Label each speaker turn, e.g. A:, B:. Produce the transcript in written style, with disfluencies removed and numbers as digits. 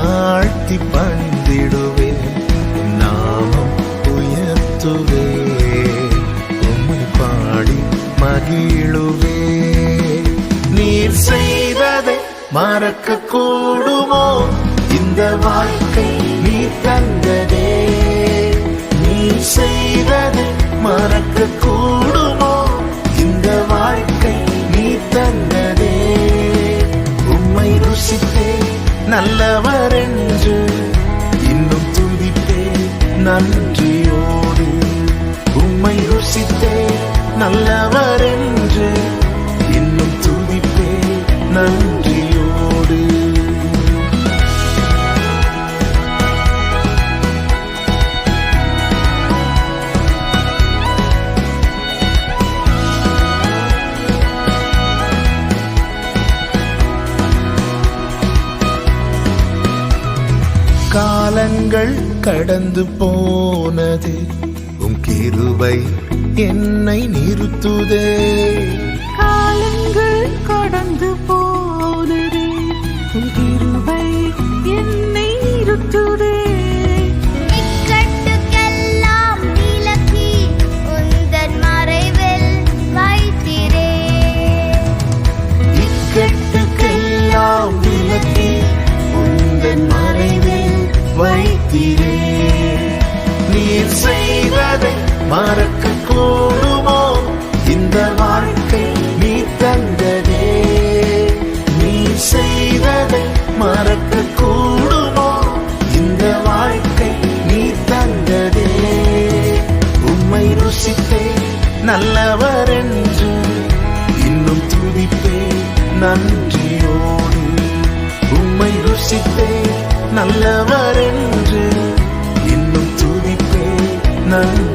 A: தாழ்த்தி பணிந்திடுவேன், நாமம் உயர்த்துவே, உம்மை பாடி மகிழுவே. நீர் செய்வதை மறக்க கூடுமோ? இந்த வாழ்க்கை நீ தந்ததே. நீர் செய்வதை மறக்க கூடுமோ? இந்த வாழ்க்கை நீ தந்ததே. உம்மை ருசித்தே நல்லவர் என்று இன்னும் துதிப்பே நன்றியோடு. உம்மை ருசித்தே நல்லவர் என்று இன்னும் துதிப்பே நன்றியோடு. காலங்கள் கடந்து போனது, உம் கிருபை என்னை நிறுத்துதே.
B: காலங்கள் கடந்து போனது, உம் கிருபை என்னை நிறுத்துதே.
C: இக்கட்டுக்கெல்லாம் விலக்கி உந்தன் மறைவில் வைத்திரே.
A: இக்கட்டுக்கெல்லாம் விலக்கி உந்தன் மறைவில் வைத்திரே. நீர் செய்வதை மறக்க கூடுமோ? இந்த வாழ்க்கை நீ தந்ததே. நீர் செய்வதை மறக்க கூடுமோ? இந்த வாழ்க்கை நீ தந்ததே. உம்மை ருசித்தே நல்லவர் என்று இன்னும் துதிப்பே நன்றியோடு. உம்மை ருசித்தே நல்லவர் என்று இன்னும் துதிப்பே நன்றி.